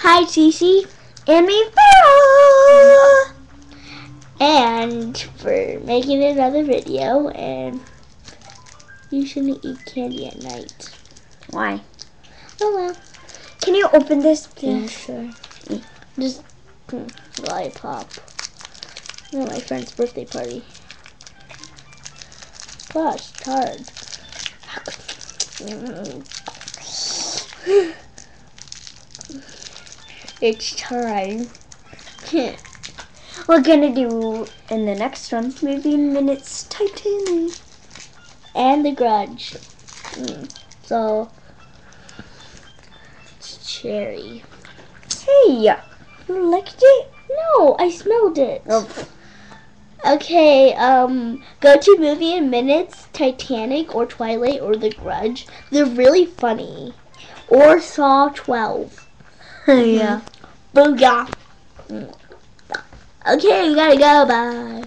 Hi, Cece. And me, Farah. And we're making another video, and you shouldn't eat candy at night. Why? Oh well. Can you open this, please? Yeah, sure. Just lollipop. Oh, my friend's birthday party. Gosh, it's hard. It's time. We're gonna do in the next one, maybe Minutes Titanic. And The Grudge. So, it's cherry. Hey, you liked it? No, I smelled it. Oh. Okay, go to Movie in Minutes, Titanic, or Twilight, or The Grudge. They're really funny. Or Saw 12. Yeah. Booyah. Okay, we gotta go. Bye.